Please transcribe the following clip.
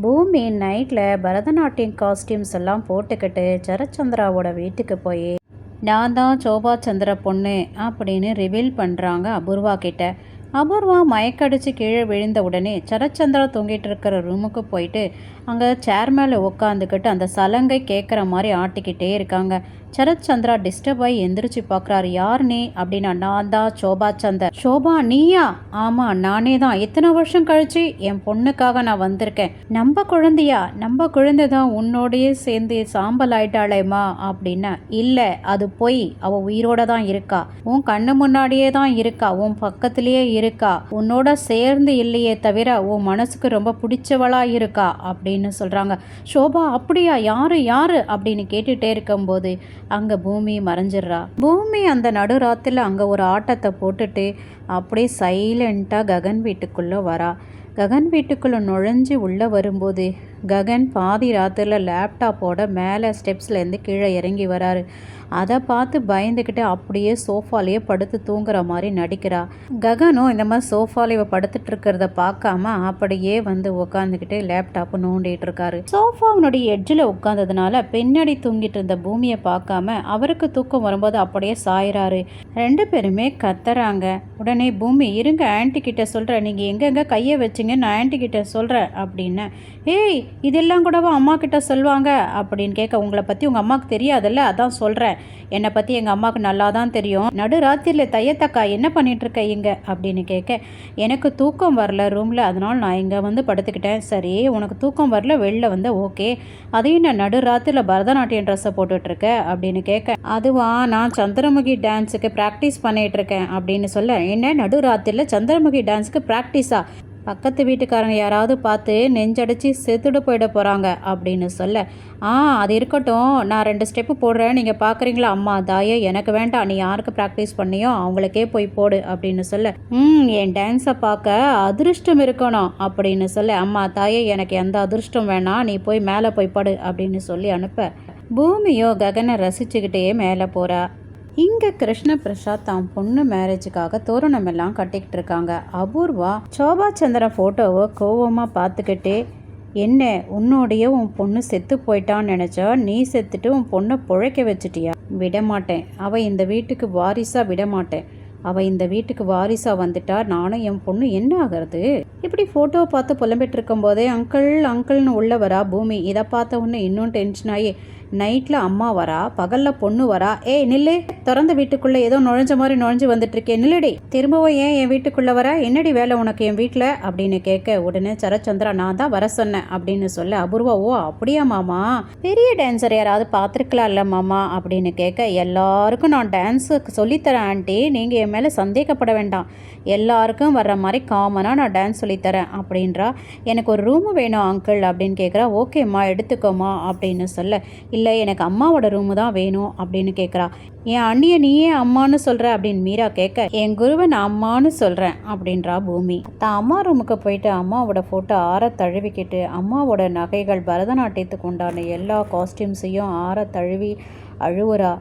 பூமி நைட்டில் பரதநாட்டியம் காஸ்டியூம்ஸ் எல்லாம் போட்டுக்கிட்டு சரச்சந்திராவோட வீட்டுக்கு போய் நான் தான் சோபா சந்திர பொண்ணு அப்படின்னு ரிவீல் பண்ணுறாங்க அபூர்வா கிட்ட. அபூர்வா மயக்கடிச்சு கீழே விழுந்த உடனே சரச்சந்திரா தூங்கிட்டு இருக்கிற ரூமுக்கு போயிட்டு அங்கே சேர் மேலே உட்காந்துக்கிட்டு அந்த சலங்கை கேட்குற மாதிரி ஆட்டிக்கிட்டே இருக்காங்க. சரத்சந்திரா டிஸ்டர்ப் ஆகி எந்திரிச்சு பார்க்குறாரு. யார் நீ அப்படின்னா, நான் தான் சோபா சந்தர். சோபா நீயா? ஆமாம் நானே தான். இத்தனை வருஷம் கழிச்சு என் பொண்ணுக்காக நான் வந்திருக்கேன். நம்ம குழந்தையா? நம்ம குழந்தை தான் உன்னோடையே சேர்ந்து சாம்பல் ஆயிட்டாளேம்மா அப்படின்னா, இல்லை அது பொய். அவள் உயிரோட தான் இருக்கா, உன் கண்ணு முன்னாடியே தான் இருக்கா, உன் பக்கத்துலேயே இருக்கா, உன்னோட சேர்ந்து இல்லையே தவிர உன் மனசுக்கு ரொம்ப பிடிச்சவளா இருக்கா அப்படின்னு சொல்கிறாங்க. சோபா அப்படியா? யாரு யாரு அப்படின்னு கேட்டுகிட்டே இருக்கும்போது அங்கே பூமி மறைஞ்சிட்றா. பூமி அந்த நடுராத்தில் அங்கே ஒரு ஆட்டத்தை போட்டுட்டு அப்படியே சைலண்ட்டாக ககன் வீட்டுக்குள்ளே வரா. ககன் வீட்டுக்குள்ளே நுழைஞ்சி உள்ளே வரும்போது ககன் பாதி ராத்திரில் லேப்டாப்போட மேலே ஸ்டெப்ஸ்லேருந்து கீழே இறங்கி வராரு. அதை பார்த்து பயந்துக்கிட்டு அப்படியே சோஃபாலேயே படுத்து தூங்குற மாதிரி நடிக்கிறா. ககனும் இந்த மாதிரி சோஃபாலே படுத்துட்டு இருக்கிறத பார்க்காம அப்படியே வந்து உட்காந்துக்கிட்டு லேப்டாப்பு நோண்டிகிட்டு இருக்காரு. சோஃபாவுனுடைய எட்ஜில் உட்காந்ததுனால பின்னாடி தூங்கிட்டு இருந்த பூமியை பார்க்காம அவருக்கு தூக்கம் வரும்போது அப்படியே சாயிறாரு. ரெண்டு பேருமே கத்துறாங்க. உடனே பூமி, இருங்க ஆன்டி கிட்ட சொல்கிறேன், நீங்கள் எங்கெங்கே கையை வச்சிங்க நான் ஆன்டி கிட்ட சொல்கிறேன் அப்படின்னு. ஏய் இதெல்லாம் கூடவா அம்மா கிட்ட சொல்லுவாங்க அப்படின்னு கேட்க, உங்களை பற்றி உங்கள் அம்மாவுக்கு தெரியாதுல்ல, அதான் சொல்கிறேன். என்னை பற்றி எங்கள் அம்மாவுக்கு நல்லா தான் தெரியும். நடுராத்திரியில் தையத்தக்கா என்ன பண்ணிகிட்ருக்க இங்கே அப்படின்னு கேட்க, எனக்கு தூக்கம் வரல ரூமில், அதனால் நான் இங்கே வந்து படுத்துக்கிட்டேன். சரி உனக்கு தூக்கம் வரல, வெளில வந்து ஓகே, அதையும் நான் நடுராத்திரியில் பரதநாட்டியம் ட்ரெஸ்ஸை போட்டுட்ருக்க அப்படின்னு கேட்க, அதுவா நான் சந்திரமுகி டான்ஸுக்கு ப்ராக்டிஸ் பண்ணிகிட்ருக்கேன் அப்படின்னு சொல்ல, என்ன நடுராத்திரியில் சந்திரமுகி டான்ஸுக்கு ப்ராக்டிஸா? பக்கத்து வீட்டுக்காரங்க யாராவது பார்த்து நெஞ்சடிச்சு செத்துட்டு போயிட போகிறாங்க அப்படின்னு சொல்ல, அது இருக்கட்டும், நான் 2 ஸ்டெப்பு போடுறேன், நீங்கள் பார்க்குறீங்களா? அம்மா தாயே எனக்கு வேண்டாம், நீ யாருக்கு ப்ராக்டிஸ் பண்ணியோ அவங்களுக்கே போய் போடு அப்படின்னு சொல்ல, என் டான்ஸை பார்க்க அதிருஷ்டம் இருக்கணும் அப்படின்னு சொல்ல, அம்மா தாயே எனக்கு எந்த அதிருஷ்டம் வேணாம், நீ போய் மேலே போய் படு அப்படின்னு சொல்லி அனுப்ப, பூமியோ ககனை ரசிச்சுக்கிட்டே மேலே போகிறா. இங்கே கிருஷ்ண பிரசாத் தான் பொண்ணு மேரேஜுக்காக தோரணம் எல்லாம் கட்டிக்கிட்டு இருக்காங்க. அபூர்வா சோபா சந்திரன் ஃபோட்டோவை கோவமாக பார்த்துக்கிட்டே, என்ன உன்னோடைய உன் பொண்ணு செத்து போயிட்டான்னு நினச்சா நீ செத்துட்டு உன் பொண்ணை பிழைக்க வச்சுட்டியா? விடமாட்டேன், அவள் இந்த வீட்டுக்கு வாரிசாக விடமாட்டேன். அவள் இந்த வீட்டுக்கு வாரிசாக வந்துட்டா நானும் என் பொண்ணு என்ன ஆகிறது? இப்படி ஃபோட்டோவை பார்த்து புலம்பிட்டு இருக்கும் போதே அங்கிள்னு உள்ள வரா பூமி. இதை பார்த்த உடனே இன்னும் டென்ஷன் ஆகி, நைட்டில் அம்மா வரா, பகலில் பொண்ணு வரா, ஏய் நில்லு, திறந்த வீட்டுக்குள்ளே ஏதோ நுழைஞ்ச மாதிரி நுழைஞ்சு வந்துட்டுருக்கேன், நில்லுடி, திரும்பவும் ஏன் என் வீட்டுக்குள்ளே வர, என்னடி வேலை உனக்கு என் வீட்டில் அப்படின்னு கேட்க, உடனே சரச்சந்திரா நான் தான் வர சொன்னேன் அப்படின்னு சொல்ல, அபூர்வா ஓ அப்படியா மாமா, பெரிய டான்ஸர் யாராவது பார்த்துருக்கலாம் இல்லை மாமா அப்படின்னு கேட்க, எல்லாருக்கும் நான் டான்ஸு சொல்லித்தரேன் ஆண்டி, நீங்கள் என் மேலே சந்தேகப்பட வேண்டாம், எல்லாருக்கும் வர்ற மாதிரி காமனாக நான் டான்ஸ் சொல்லித்தரேன் அப்படின்றா. எனக்கு ஒரு ரூமு வேணும் அங்கிள் அப்படின்னு கேட்குறா. ஓகேம்மா எடுத்துக்கோமா அப்படின்னு சொல்ல, இல்லை எனக்கு அம்மாவோட ரூமு தான் வேணும் அப்படின்னு கேட்குறா. என் அண்ணியை நீயே அம்மானு சொல்கிற அப்படின்னு மீரா கேட்க, என் குருவை நான் அம்மானு சொல்கிறேன் அப்படின்றா பூமி. தான் அம்மா ரூமுக்கு போயிட்டு அம்மாவோட ஃபோட்டோ ஆற தழுவிக்கிட்டு அம்மாவோட நகைகள் பரதநாட்டியத்துக்கு உண்டான எல்லா காஸ்டியூம்ஸையும் ஆற தழுவி அழுவுறா.